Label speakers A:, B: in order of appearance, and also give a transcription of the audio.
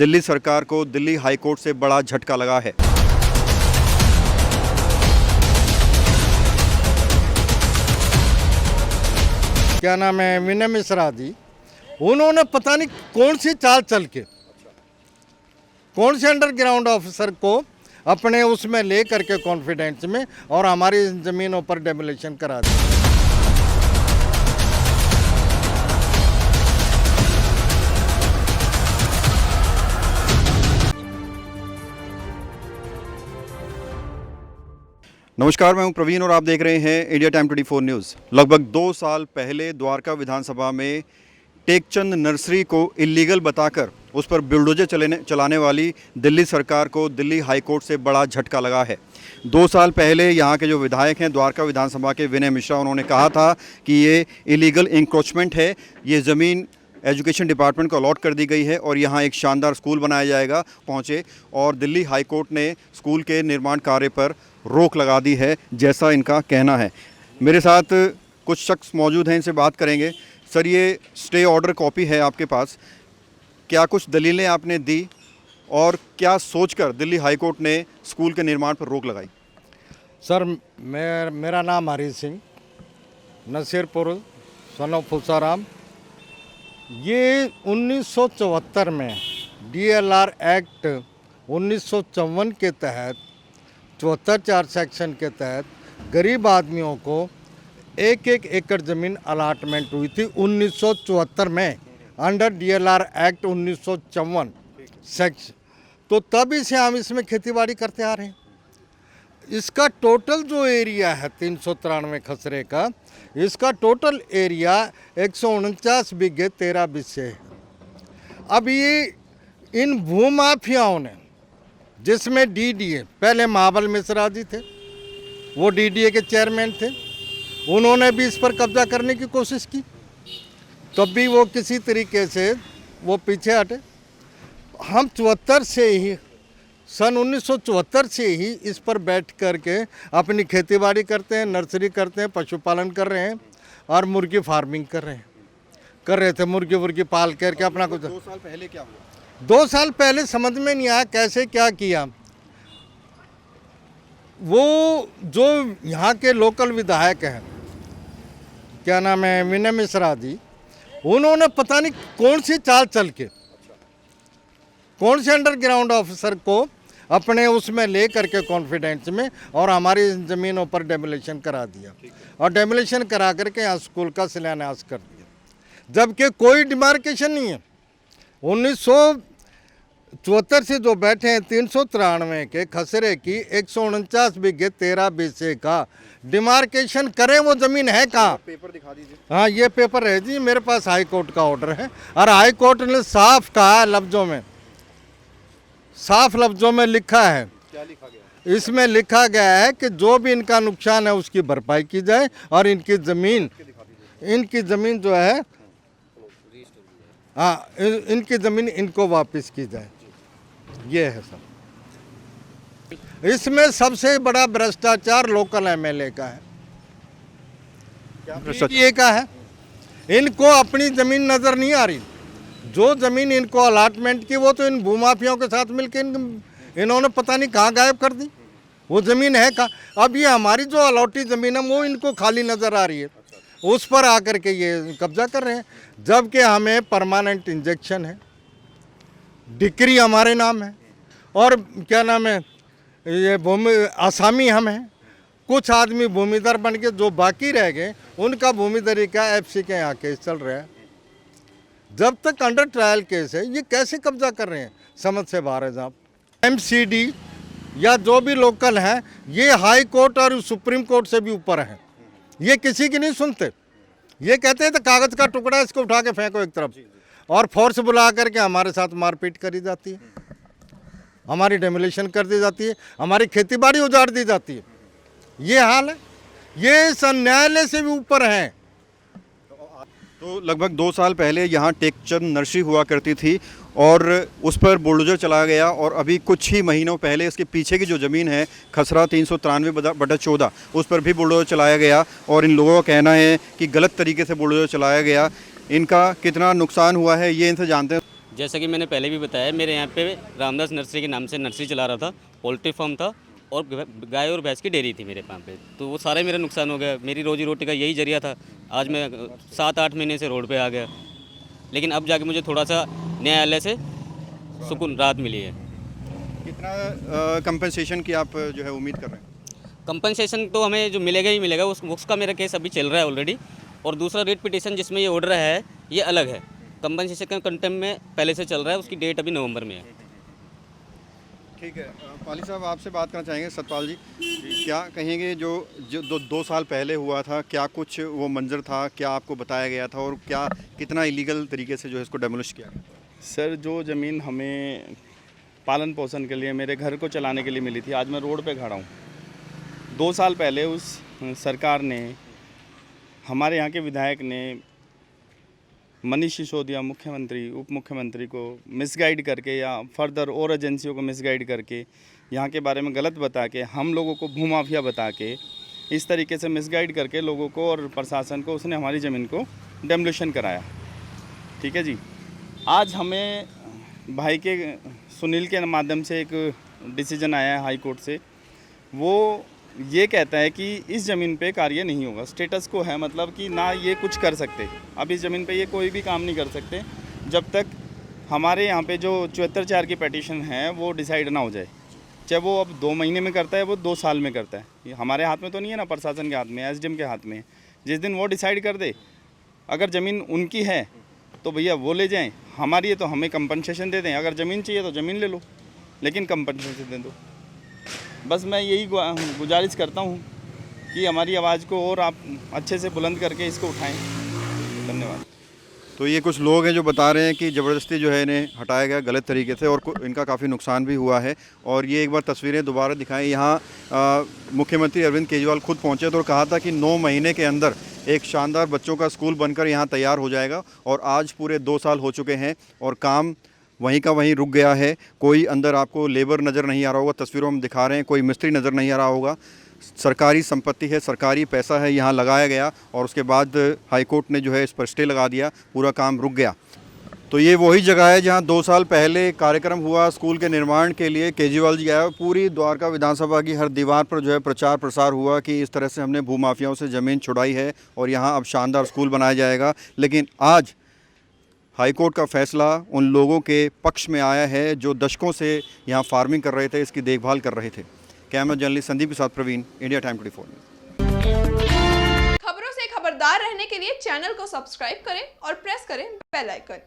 A: दिल्ली सरकार को Delhi high court से बड़ा झटका लगा है।
B: क्या नाम है, विनय मिश्रा जी, उन्होंने पता नहीं कौन सी चाल चल के कौन से अंडरग्राउंड ऑफिसर को अपने उसमें ले करके कॉन्फिडेंस में और हमारी ज़मीनों पर डेमोलिशन करा दिया।
A: नमस्कार, मैं हूं प्रवीण और आप देख रहे हैं इंडिया टाइम 24 न्यूज़। लगभग 2 साल पहले द्वारका विधानसभा में टेकचंद नर्सरी को इलीगल बताकर उस पर बुलडोजर चलाने वाली दिल्ली सरकार को दिल्ली हाई कोर्ट से बड़ा झटका लगा है। 2 साल पहले यहाँ के जो विधायक हैं द्वारका विधानसभा के विनय मिश्रा, उन्होंने कहा था कि ये इलीगल इंक्रोचमेंट है, ये ज़मीन एजुकेशन डिपार्टमेंट को अलॉट कर दी गई है और यहाँ एक शानदार स्कूल बनाया जाएगा पहुँचे, और दिल्ली हाई कोर्ट ने स्कूल के निर्माण कार्य पर रोक लगा दी है, जैसा इनका कहना है। मेरे साथ कुछ शख्स मौजूद हैं, इनसे बात करेंगे। सर, ये स्टे ऑर्डर कॉपी है आपके पास, क्या कुछ दलीलें आपने दी और क्या सोचकर दिल्ली हाई कोर्ट ने स्कूल के निर्माण पर रोक लगाई?
B: सर, मेरा नाम हरी सिंह, नसीरपुर, सन ऑफ फुसाराम। ये 1974 में DLR एक्ट 1954 के तहत 74 सेक्शन के तहत गरीब आदमियों को एक एकड़ ज़मीन अलाटमेंट हुई थी 1974 में अंडर DLR एक्ट 1954 सेक्शन। तो तभी से हम इसमें खेतीबाड़ी करते आ रहे हैं। इसका टोटल जो एरिया है 393 खसरे का, इसका टोटल एरिया 149 बीघे 13 बिस्से है। अब ये इन भूमाफियाओं ने, जिसमें DDA पहले महाबल मिश्रा जी थे, वो DDA के चेयरमैन थे, उन्होंने भी इस पर कब्जा करने की कोशिश की, तब भी वो किसी तरीके से वो पीछे हटे। हम 74 से ही, सन 1974 से ही इस पर बैठ करके अपनी खेतीबाड़ी करते हैं, नर्सरी करते हैं, पशुपालन कर रहे हैं और मुर्गी फार्मिंग कर रहे थे। मुर्गी पाल करके अपना कुछ।
A: 2 साल पहले क्या हुआ?
B: 2 साल पहले समझ में नहीं आया कैसे क्या किया। वो जो यहाँ के लोकल विधायक हैं, क्या नाम है, विनय मिश्रा जी, उन्होंने पता नहीं कौन सी चाल चल के कौन से अंडरग्राउंड ऑफिसर को अपने उसमें ले करके कॉन्फिडेंस में और हमारी ज़मीनों पर डेमोलिशन करा दिया और डेमोलिशन करा करके यहाँ स्कूल का शिलान्यास कर दिया, जबकि कोई डिमार्केशन नहीं है। 1974 से जो बैठे हैं 393 के खसरे की 149 बीघे 13 बिस्से का डिमार्केशन करें, वो ज़मीन है कहाँ?
A: पेपर दिखा दीजिए।
B: हाँ, ये पेपर है जी, मेरे पास हाई कोर्ट का ऑर्डर है और हाई कोर्ट ने साफ कहा लफ्ज़ों में, साफ लफ्ज़ों में लिखा है।
A: क्या लिखा गया?
B: इसमें लिखा गया है कि जो भी इनका नुकसान है उसकी भरपाई की जाए और इनकी ज़मीन जो है, हाँ, इनकी ज़मीन इनको वापस की जाए। ये है सब। इसमें सबसे बड़ा भ्रष्टाचार लोकल MLA का है, DDA का है। इनको अपनी ज़मीन नज़र नहीं आ रही। जो ज़मीन इनको अलाटमेंट की वो तो इन भूमाफियाओं के साथ मिलकर इन्होंने पता नहीं कहाँ गायब कर दी। वो ज़मीन है कहाँ? अब ये हमारी जो अलॉटी ज़मीन है वो इनको खाली नज़र आ रही है, उस पर आकर के ये कब्जा कर रहे हैं, जबकि हमें परमानेंट इंजेक्शन है, डिक्री हमारे नाम है और क्या नाम है, ये भूमि आसामी हम हैं। कुछ आदमी भूमिदर बन के जो बाकी रह गए उनका भूमिदरी का FC के यहाँ केस चल रहा है। जब तक अंडर ट्रायल केस है, ये कैसे कब्जा कर रहे हैं, समझ से बाहर है साहब। MCD या जो भी लोकल हैं, ये हाई कोर्ट और सुप्रीम कोर्ट से भी ऊपर हैं। ये किसी की नहीं सुनते। ये कहते हैं तो कागज़ का टुकड़ा है, इसको उठा के फेंको एक तरफ, और फोर्स बुला करके हमारे साथ मारपीट करी जाती है, हमारी डेमोलिशन कर दी जाती है, हमारी खेतीबाड़ी उजाड़ दी जाती है। ये हाल है। ये न्यायालय से भी ऊपर हैं।
A: तो लगभग 2 साल पहले यहाँ टेकचंद नर्सरी हुआ करती थी और उस पर बुलडोजर चलाया गया, और अभी कुछ ही महीनों पहले इसके पीछे की जो ज़मीन है खसरा 393/14, उस पर भी बुलडोजर चलाया गया। और इन लोगों का कहना है कि गलत तरीके से बुलडोजर चलाया गया। इनका कितना नुकसान हुआ है ये इनसे जानते हैं।
C: जैसा कि मैंने पहले भी बताया, मेरे यहाँ पे रामदास नर्सरी के नाम से नर्सरी चला रहा था, पोल्ट्री फार्म था और गाय और भैंस की डेयरी थी मेरे यहाँ पे। तो वो सारा मेरा नुकसान हो गया। मेरी रोजी रोटी का यही जरिया था। आज मैं 7-8 महीने से रोड पे आ गया, लेकिन अब जाके मुझे थोड़ा सा न्यायालय से सुकून राहत मिली है।
A: कितना कंपनसेशन की आप जो है उम्मीद कर रहे हैं?
C: कंपनसेशन तो हमें जो मिलेगा ही मिलेगा, उसका मेरा केस अभी चल रहा है ऑलरेडी। और दूसरा रेट पिटीशन जिसमें ये ऑर्डर है, ये अलग है। कंपनसेशन का कंटेम्प्ट में पहले से चल रहा है, उसकी डेट अभी नवंबर में है।
A: ठीक है, पाली साहब आपसे बात करना चाहेंगे। सतपाल जी, क्या कहेंगे जो जो 2 साल पहले हुआ था, क्या कुछ वो मंजर था, क्या आपको बताया गया था और क्या कितना इलीगल तरीके से जो है इसको डेमोलिश किया गया?
D: सर, जो ज़मीन हमें पालन पोषण के लिए, मेरे घर को चलाने के लिए मिली थी, आज मैं रोड पे खड़ा हूँ। 2 साल पहले उस सरकार ने, हमारे यहाँ के विधायक ने मनीष सिसोदिया मुख्यमंत्री, उप मुख्यमंत्री को मिसगाइड करके या फर्दर और एजेंसियों को मिसगाइड करके, यहाँ के बारे में गलत बता के, हम लोगों को भूमाफिया बता के, इस तरीके से मिसगाइड करके लोगों को और प्रशासन को, उसने हमारी ज़मीन को डेमोलिशन कराया। ठीक है जी। आज हमें भाई के सुनील के माध्यम से एक डिसीजन आया है हाई कोर्ट से। वो ये कहता है कि इस ज़मीन पे कार्य नहीं होगा। स्टेटस को है, मतलब कि ना ये कुछ कर सकते, अब इस ज़मीन पे ये कोई भी काम नहीं कर सकते जब तक हमारे यहाँ पे जो 74(4) की पेटिशन है वो डिसाइड ना हो जाए। चाहे वो अब 2 महीने में करता है, वो 2 साल में करता है, ये हमारे हाथ में तो नहीं है ना, प्रशासन के हाथ में है, SDM के हाथ में है। जिस दिन वो डिसाइड कर दे, अगर ज़मीन उनकी है तो भैया वो ले जाएं, हमारी है तो हमें कंपनसेशन दे दें। अगर ज़मीन चाहिए तो ज़मीन ले लो, लेकिन कंपनसेशन दे दो। बस मैं यही गुजारिश करता हूँ कि हमारी आवाज़ को और आप अच्छे से बुलंद करके इसको उठाएं। धन्यवाद।
A: तो ये कुछ लोग हैं जो बता रहे हैं कि ज़बरदस्ती जो है इन्हें हटाया गया गलत तरीके से और इनका काफ़ी नुकसान भी हुआ है। और ये एक बार तस्वीरें दोबारा दिखाएं। यहाँ मुख्यमंत्री अरविंद केजरीवाल खुद पहुँचे तो कहा था कि 9 महीने के अंदर एक शानदार बच्चों का स्कूल बनकर यहाँ तैयार हो जाएगा। और आज पूरे 2 साल हो चुके हैं और काम वहीं का वहीं रुक गया है। कोई अंदर आपको लेबर नज़र नहीं आ रहा होगा, तस्वीरों में दिखा रहे हैं, कोई मिस्त्री नज़र नहीं आ रहा होगा। सरकारी संपत्ति है, सरकारी पैसा है, यहाँ लगाया गया और उसके बाद हाई कोर्ट ने जो है इस पर स्टे लगा दिया, पूरा काम रुक गया। तो ये वही जगह है जहाँ 2 साल पहले कार्यक्रम हुआ स्कूल के निर्माण के लिए। केजरीवाल जी आए, पूरी द्वारका विधानसभा की हर दीवार पर जो है प्रचार प्रसार हुआ कि इस तरह से हमने भूमाफियाओं से ज़मीन छुड़ाई है और यहाँ अब शानदार स्कूल बनाया जाएगा। लेकिन आज हाई कोर्ट का फैसला उन लोगों के पक्ष में आया है जो दशकों से यहाँ फार्मिंग कर रहे थे, इसकी देखभाल कर रहे थे। कैमरा जर्नलिस्ट संदीप के साथ प्रवीण, इंडिया टाइम 24 न्यूज़।
E: खबरों से खबरदार रहने के लिए चैनल को सब्सक्राइब करें और प्रेस करें बेल आइकन।